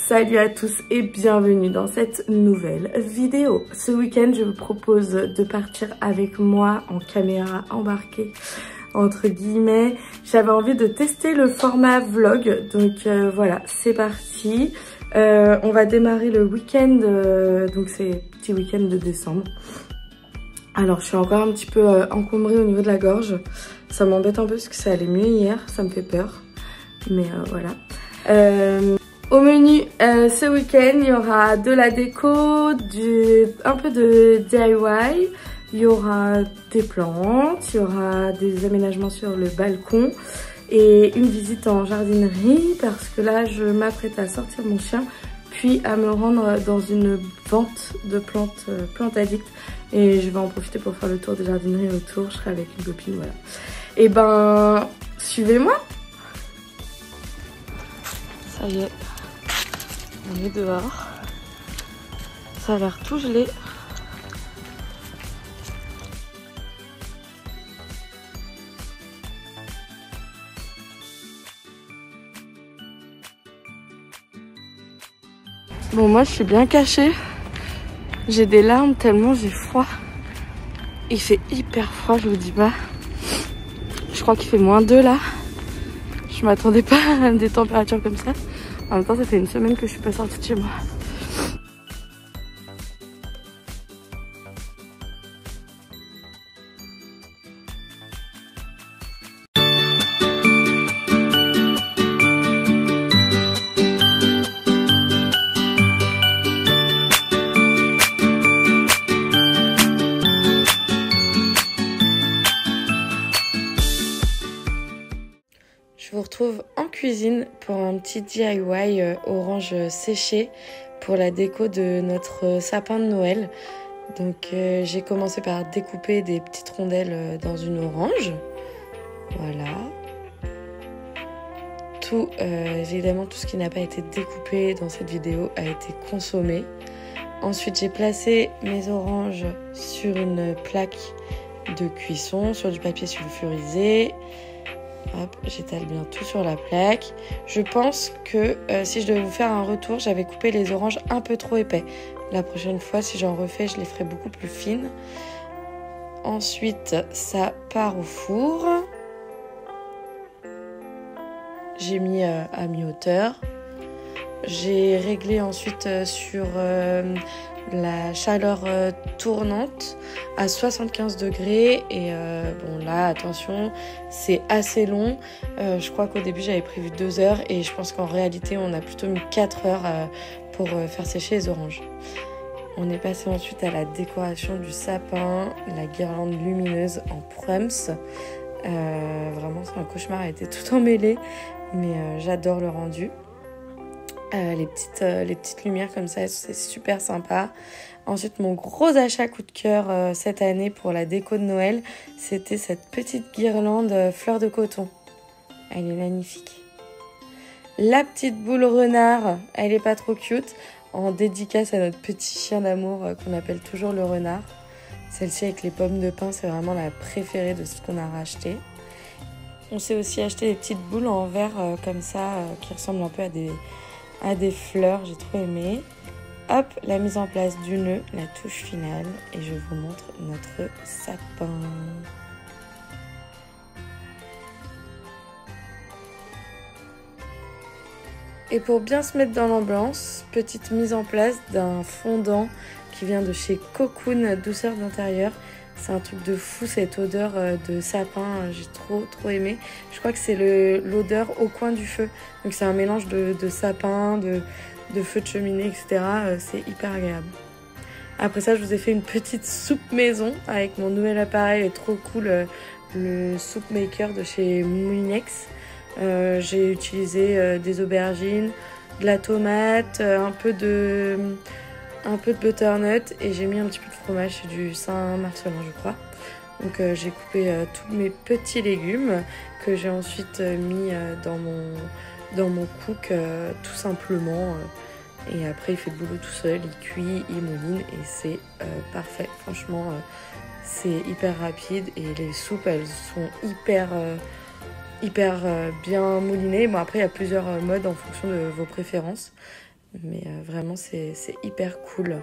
Salut à tous et bienvenue dans cette nouvelle vidéo. Ce week-end, je vous propose de partir avec moi en caméra embarquée, entre guillemets. J'avais envie de tester le format vlog, donc voilà, c'est parti. On va démarrer le week-end, donc c'est petit week-end de décembre. Alors, je suis encore un petit peu encombrée au niveau de la gorge. Ça m'embête un peu parce que ça allait mieux hier, ça me fait peur. Mais voilà. Au menu, ce week-end, il y aura de la déco, un peu de DIY, il y aura des plantes, il y aura des aménagements sur le balcon et une visite en jardinerie parce que là, je m'apprête à sortir mon chien puis à me rendre dans une vente de plantes, plantes addictes et je vais en profiter pour faire le tour des jardineries autour, je serai avec une copine, voilà. Et ben, suivez-moi. Ça y est. On est dehors, ça a l'air tout gelé. Bon, moi je suis bien cachée, j'ai des larmes tellement j'ai froid. Il fait hyper froid, je vous dis pas. Je crois qu'il fait -2 là. Je m'attendais pas à des températures comme ça. En même temps, ça fait une semaine que je suis pas sortie de chez moi. Je vous retrouve en cuisine pour un petit DIY orange séché pour la déco de notre sapin de Noël. Donc j'ai commencé par découper des petites rondelles dans une orange. Voilà. Évidemment, tout ce qui n'a pas été découpé dans cette vidéo a été consommé. Ensuite, j'ai placé mes oranges sur une plaque de cuisson, sur du papier sulfurisé. Hop, j'étale bien tout sur la plaque. Je pense que si je devais vous faire un retour, j'avais coupé les oranges un peu trop épais. La prochaine fois, si j'en refais, je les ferai beaucoup plus fines. Ensuite, ça part au four. J'ai mis à mi-hauteur. J'ai réglé ensuite sur la chaleur tournante à 75 degrés et bon là attention, c'est assez long. Je crois qu'au début j'avais prévu 2 heures et je pense qu'en réalité on a plutôt mis 4 heures pour faire sécher les oranges. On est passé ensuite à la décoration du sapin, la guirlande lumineuse en prums. Vraiment c'est un cauchemar, elle était tout emmêlée mais j'adore le rendu. Les petites lumières comme ça, c'est super sympa. Ensuite, mon gros achat coup de cœur cette année pour la déco de Noël, c'était cette petite guirlande fleur de coton. Elle est magnifique. La petite boule renard, elle est pas trop cute. En dédicace à notre petit chien d'amour qu'on appelle toujours le renard. Celle-ci avec les pommes de pin, c'est vraiment la préférée de ce qu'on a racheté. On s'est aussi acheté des petites boules en verre comme ça qui ressemblent un peu à des fleurs, j'ai trop aimé. Hop, la mise en place du nœud, la touche finale et je vous montre notre sapin. Et pour bien se mettre dans l'ambiance, petite mise en place d'un fondant qui vient de chez Cocoon Douceur d'intérieur. C'est un truc de fou cette odeur de sapin, j'ai trop aimé. Je crois que c'est l'odeur au coin du feu. Donc c'est un mélange de sapin, de feu de cheminée, etc. C'est hyper agréable. Après ça, je vous ai fait une petite soupe maison avec mon nouvel appareil trop cool, le Soup Maker de chez Moulinex. J'ai utilisé des aubergines, de la tomate, un peu de butternut et j'ai mis un petit peu de fromage, c'est du Saint-Marcelin je crois. Donc j'ai coupé tous mes petits légumes que j'ai ensuite mis dans mon cook tout simplement. Et après il fait le boulot tout seul, il cuit, il mouline et c'est parfait. Franchement c'est hyper rapide et les soupes elles sont hyper bien moulinées. Bon après il y a plusieurs modes en fonction de vos préférences. Mais vraiment, c'est hyper cool.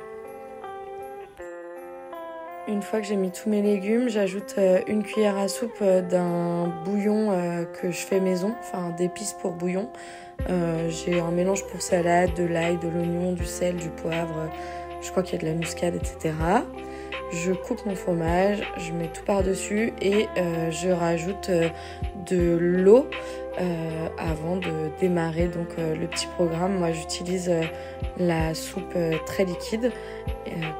Une fois que j'ai mis tous mes légumes, j'ajoute une cuillère à soupe d'un bouillon que je fais maison, enfin d'épices pour bouillon. J'ai un mélange pour salade, de l'ail, de l'oignon, du sel, du poivre, je crois qu'il y a de la muscade, etc. Je coupe mon fromage, je mets tout par-dessus et je rajoute de l'eau avant de démarrer donc le petit programme. Moi j'utilise la soupe très liquide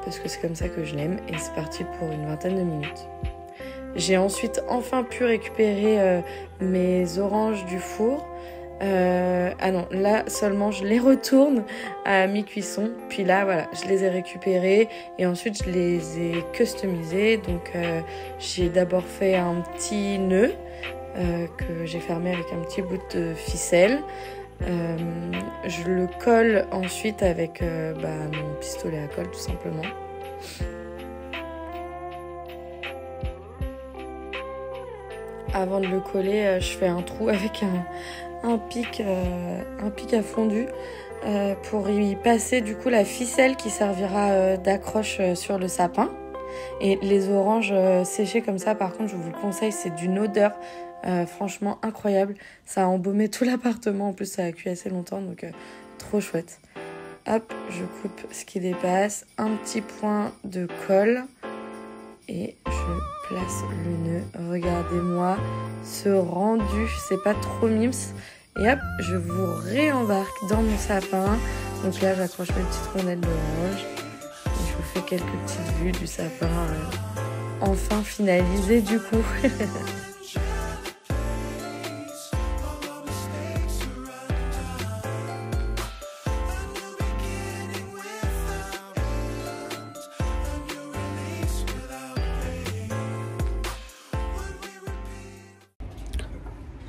parce que c'est comme ça que je l'aime et c'est parti pour une vingtaine de minutes. J'ai ensuite enfin pu récupérer mes oranges du four. Ah non, là seulement je les retourne à mi-cuisson. Puis là, voilà, je les ai récupérées et ensuite je les ai customisées. Donc j'ai d'abord fait un petit nœud que j'ai fermé avec un petit bout de ficelle. Je le colle ensuite avec mon pistolet à colle tout simplement. Avant de le coller, je fais un trou avec un pic à fondu pour y passer du coup la ficelle qui servira d'accroche sur le sapin. Et les oranges séchées comme ça, par contre, je vous le conseille, c'est d'une odeur franchement incroyable. Ça a embaumé tout l'appartement, en plus ça a cuit assez longtemps, donc trop chouette. Hop, je coupe ce qui dépasse, un petit point de colle et je place le nœud. Regardez-moi ce rendu, c'est pas trop mimes. Et hop, je vous réembarque dans mon sapin. Donc là, j'accroche mes petites rondelles d'orange. Et je vous fais quelques petites vues du sapin enfin finalisé du coup.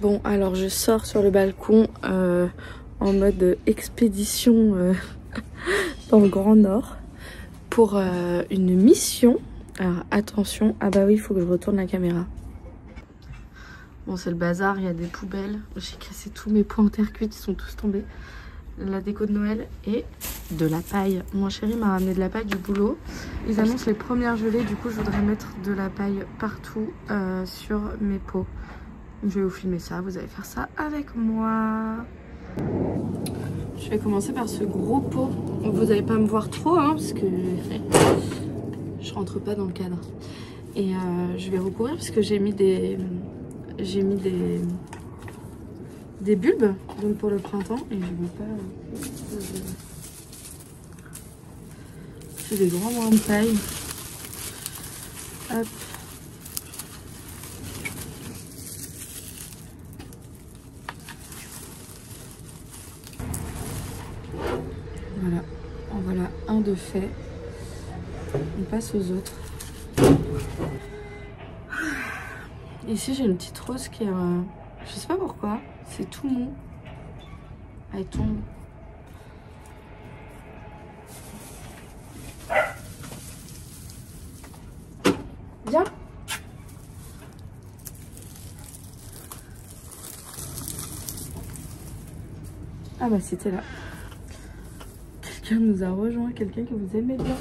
Bon, alors je sors sur le balcon en mode expédition dans le Grand Nord pour une mission. Alors attention, ah bah oui, il faut que je retourne la caméra. Bon, c'est le bazar, il y a des poubelles. J'ai cassé tous mes pois en terre cuite, ils sont tous tombés. La déco de Noël et de la paille. Mon chéri m'a ramené de la paille du boulot. Ils annoncent les premières gelées, du coup je voudrais mettre de la paille partout sur mes pots. Je vais vous filmer ça, vous allez faire ça avec moi. Je vais commencer par ce gros pot. Vous n'allez pas me voir trop, hein, parce que je rentre pas dans le cadre. Et je vais recouvrir parce que j'ai mis des bulbes donc pour le printemps et je veux pas. C'est des grands brins de paille. Hop. Voilà, en voilà un de fait. On passe aux autres. Ici j'ai une petite rose qui est, je sais pas pourquoi, c'est tout mou. Elle tombe. Viens. Ah bah c'était là. Quelqu'un nous a rejoint, quelqu'un que vous aimez bien.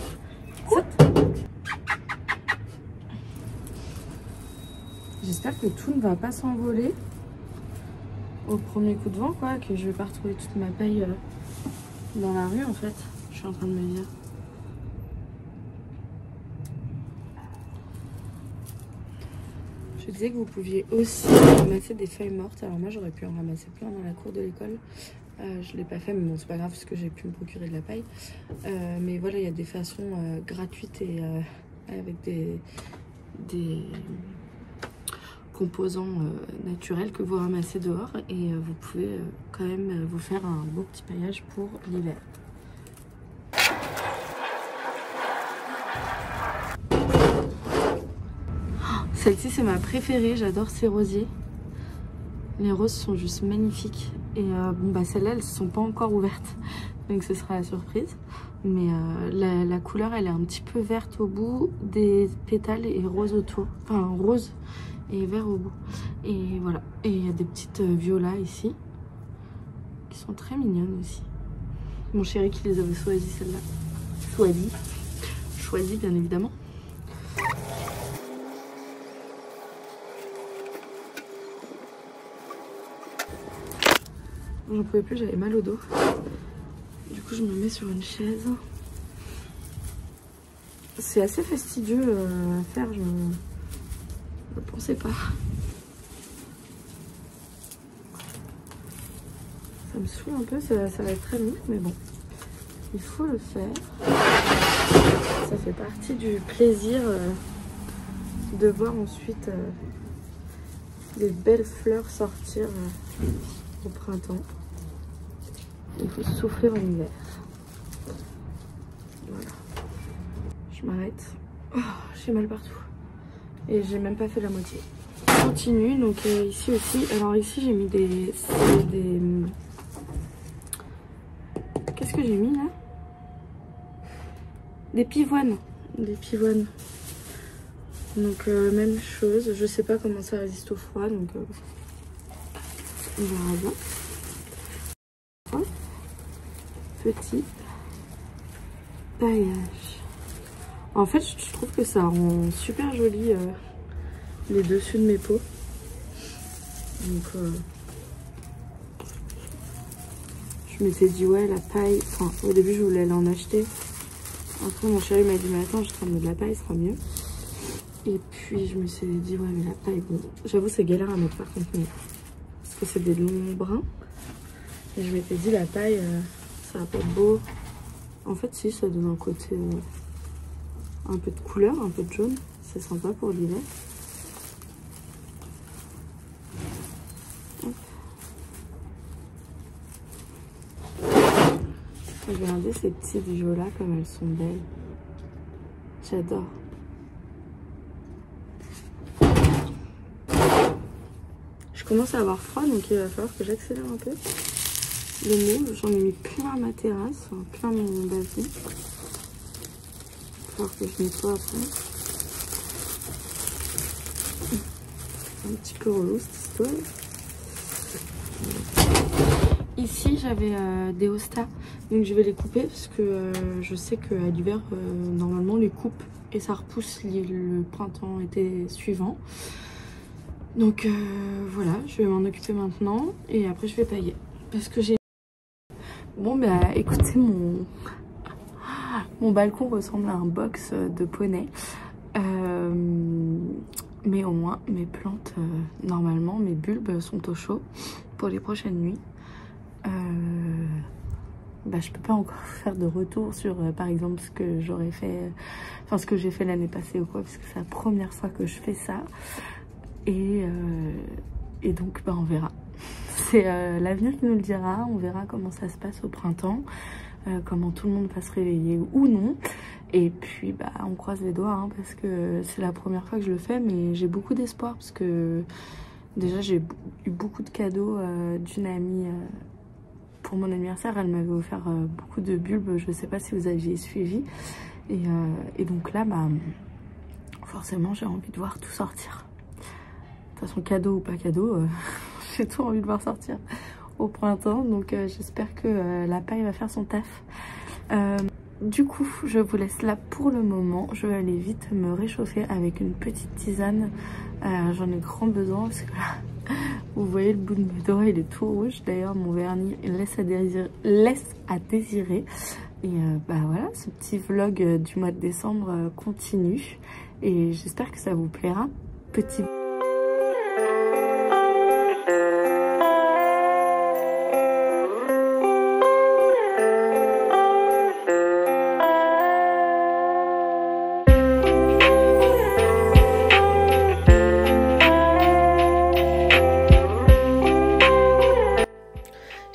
J'espère que tout ne va pas s'envoler au premier coup de vent, quoi, que je vais pas retrouver toute ma paille dans la rue en fait. Je suis en train de me dire. Je disais que vous pouviez aussi ramasser des feuilles mortes. Alors moi j'aurais pu en ramasser plein dans la cour de l'école. Je l'ai pas fait, mais bon c'est pas grave parce que j'ai pu me procurer de la paille. Mais voilà, il y a des façons gratuites et avec des composants naturels que vous ramassez dehors et vous pouvez quand même vous faire un beau petit paillage pour l'hiver. Celle-ci c'est ma préférée, j'adore ces rosiers. Les roses sont juste magnifiques. Et bon bah celles-là elles ne sont pas encore ouvertes, donc ce sera la surprise. Mais la couleur elle est un petit peu verte au bout des pétales et rose autour. Enfin rose et vert au bout. Et voilà. Et il y a des petites violas ici qui sont très mignonnes aussi. Mon chéri qui les avait choisis celle-là. Choisi bien évidemment. J'en pouvais plus, j'avais mal au dos. Du coup je me mets sur une chaise. C'est assez fastidieux à faire, je ne pensais pas. Ça me saoule un peu, ça va être très long, mais bon, il faut le faire. Ça fait partie du plaisir de voir ensuite des belles fleurs sortir au printemps. Il faut souffler en hiver. Voilà. Je m'arrête. Oh, j'ai mal partout. Et j'ai même pas fait la moitié. Je continue, donc ici aussi. Alors ici j'ai mis des... Qu'est-ce que j'ai mis là? Des pivoines. Des pivoines. Donc même chose. Je sais pas comment ça résiste au froid, donc on verra bien. Hop. Petit paillage. En fait, je trouve que ça rend super joli les dessus de mes peaux. Donc, je m'étais dit, ouais, la paille. Enfin, au début, je voulais aller en acheter. Après, mon chéri m'a dit, mais attends, je te ramène de la paille, ce sera mieux. Et puis, je me suis dit, ouais, mais la paille, bon. J'avoue, c'est galère à mettre par contre, mais parce que c'est des longs brins. Et je m'étais dit, la paille, ça va pas être beau. En fait, si, ça donne un côté. Un peu de couleur, un peu de jaune, c'est sympa pour l'hiver. Regardez ces petites violas comme elles sont belles. J'adore. Je commence à avoir froid, donc il va falloir que j'accélère un peu. Le mauve, j'en ai mis plein ma terrasse, plein mon balcon. Il va falloir que je nettoie après. Un petit peu relou cette histoire. Ici j'avais des hostas, donc je vais les couper parce que je sais qu'à l'hiver normalement on les coupe et ça repousse le printemps-été suivant. Donc voilà, je vais m'en occuper maintenant et après je vais pailler parce que j'ai... Bon bah écoutez, mon balcon ressemble à un box de poney. Mais au moins mes plantes, normalement mes bulbes sont au chaud pour les prochaines nuits. Bah, je peux pas encore faire de retour sur par exemple ce que j'aurais fait, enfin ce que j'ai fait l'année passée ou quoi, parce que c'est la première fois que je fais ça. Et donc bah, on verra. C'est l'avenir qui nous le dira. On verra comment ça se passe au printemps, comment tout le monde va se réveiller ou non. Et puis bah on croise les doigts hein, parce que c'est la première fois que je le fais, mais j'ai beaucoup d'espoir parce que déjà j'ai eu beaucoup de cadeaux d'une amie pour mon anniversaire. Elle m'avait offert beaucoup de bulbes, je sais pas si vous aviez suivi. Et donc là bah forcément j'ai envie de voir tout sortir. De toute façon, cadeau ou pas cadeau, j'ai tout envie de voir sortir au printemps. Donc j'espère que la paille va faire son taf. Du coup, je vous laisse là pour le moment. Je vais aller vite me réchauffer avec une petite tisane. J'en ai grand besoin parce que là, vous voyez le bout de mes doigts, il est tout rouge. D'ailleurs, mon vernis laisse à désirer. Et bah voilà, ce petit vlog du mois de décembre continue. Et j'espère que ça vous plaira. Petit...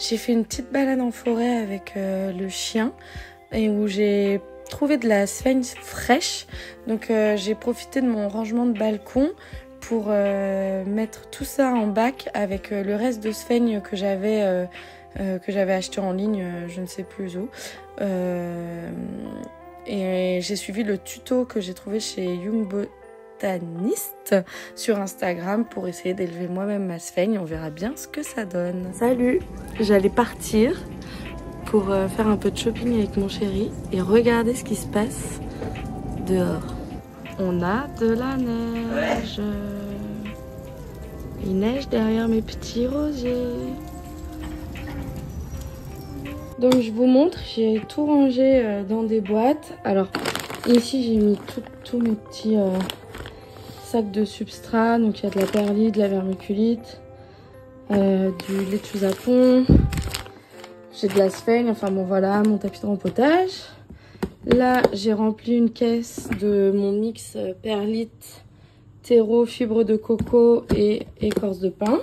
J'ai fait une petite balade en forêt avec le chien et où j'ai trouvé de la sphaigne fraîche. Donc j'ai profité de mon rangement de balcon pour mettre tout ça en bac avec le reste de sphaigne que j'avais acheté en ligne, je ne sais plus où. Et j'ai suivi le tuto que j'ai trouvé chez Young Botanist sur Instagram pour essayer d'élever moi-même ma sphaigne. On verra bien ce que ça donne. Salut, j'allais partir pour faire un peu de shopping avec mon chéri et regardez ce qui se passe dehors. On a de la neige. Il neige derrière mes petits rosiers. Donc je vous montre, j'ai tout rangé dans des boîtes. Alors ici j'ai mis tous mes petits sacs de substrat. Donc il y a de la perlite, de la vermiculite, du lait de chou-japon. J'ai de la sphaigne, enfin bon voilà, mon tapis de rempotage. Là j'ai rempli une caisse de mon mix perlite, terreau, fibre de coco et écorce de pin.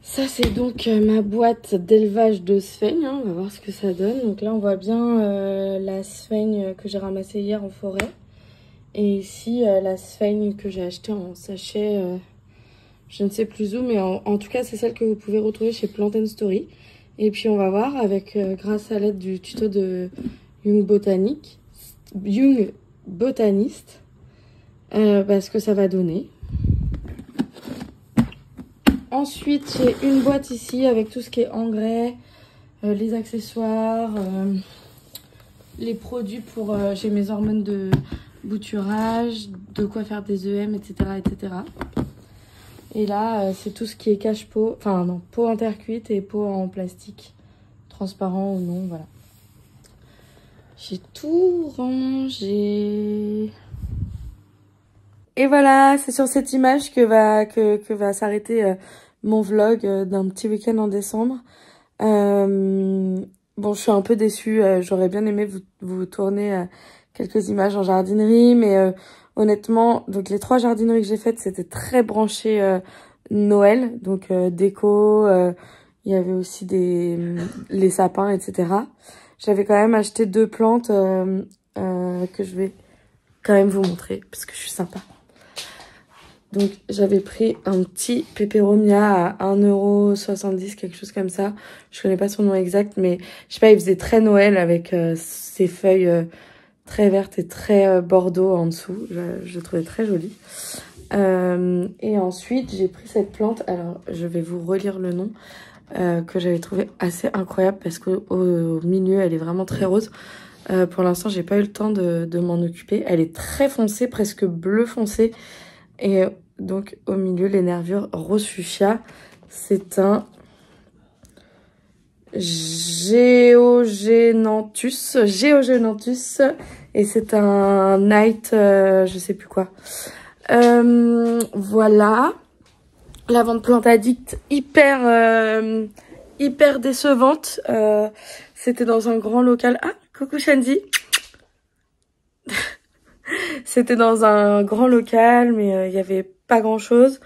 Ça c'est donc ma boîte d'élevage de sphaigne, hein. On va voir ce que ça donne. Donc là on voit bien la sphaigne que j'ai ramassée hier en forêt. Et ici la sphaigne que j'ai achetée en sachet, je ne sais plus où, mais en tout cas c'est celle que vous pouvez retrouver chez Plant & Story. Et puis on va voir avec, grâce à l'aide du tuto de Young Botanist, ce que ça va donner. Ensuite, j'ai une boîte ici avec tout ce qui est engrais, les accessoires, les produits pour... j'ai mes hormones de bouturage, de quoi faire des EM, etc. etc. Et là, c'est tout ce qui est cache-pot, enfin non, pot en terre cuite et pot en plastique, transparent ou non, voilà. J'ai tout rangé. Et voilà, c'est sur cette image que va s'arrêter mon vlog d'un petit week-end en décembre. Bon, je suis un peu déçue. J'aurais bien aimé vous tourner quelques images en jardinerie, mais honnêtement, donc les 3 jardineries que j'ai faites, c'était très branché Noël, donc déco. Il y avait aussi les sapins, etc. J'avais quand même acheté 2 plantes que je vais quand même vous montrer parce que je suis sympa. Donc j'avais pris un petit peperomia à 1,70 €, quelque chose comme ça. Je connais pas son nom exact, mais je sais pas, il faisait très Noël avec ses feuilles très vertes et très bordeaux en dessous. Je le trouvais très joli. Et ensuite j'ai pris cette plante, alors je vais vous relire le nom, que j'avais trouvé assez incroyable parce qu'au milieu elle est vraiment très rose. Pour l'instant j'ai pas eu le temps de m'en occuper. Elle est très foncée, presque bleu foncé. Et donc au milieu les nervures rose fuchsia. C'est un Geogenanthus et c'est un night je sais plus quoi. Voilà. La vente plante addict hyper décevante. C'était dans un grand local. Ah, coucou Shandy. C'était dans un grand local, mais il y avait pas grand chose.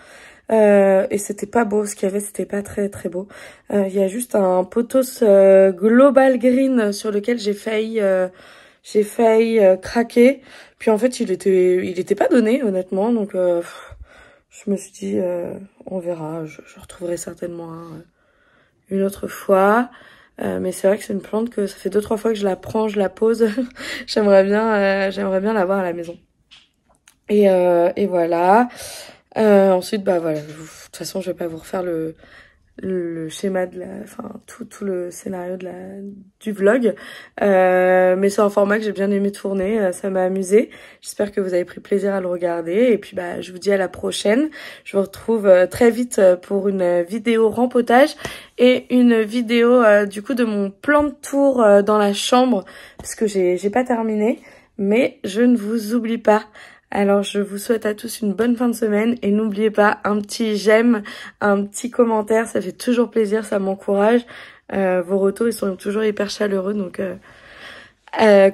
Et c'était pas beau, ce qu'il y avait, c'était pas très très beau. Il y a juste un pothos Global Green sur lequel j'ai failli craquer. Puis en fait, il était pas donné, honnêtement. Donc je me suis dit, on verra, je retrouverai certainement une autre fois. Mais c'est vrai que c'est une plante que ça fait 2-3 fois que je la prends, je la pose. j'aimerais bien l'avoir à la maison. Et voilà. Ensuite, bah voilà. De toute façon, je vais pas vous refaire le schéma tout le scénario du vlog. Mais c'est un format que j'ai bien aimé tourner. Ça m'a amusé. J'espère que vous avez pris plaisir à le regarder. Et puis, bah, je vous dis à la prochaine. Je vous retrouve très vite pour une vidéo rempotage et une vidéo du coup de mon plan de tour dans la chambre parce que j'ai pas terminé. Mais je ne vous oublie pas. Alors, je vous souhaite à tous une bonne fin de semaine et n'oubliez pas un petit j'aime, un petit commentaire, ça fait toujours plaisir, ça m'encourage. Vos retours, ils sont toujours hyper chaleureux, donc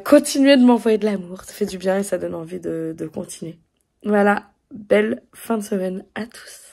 continuez de m'envoyer de l'amour, ça fait du bien et ça donne envie de continuer. Voilà, belle fin de semaine à tous.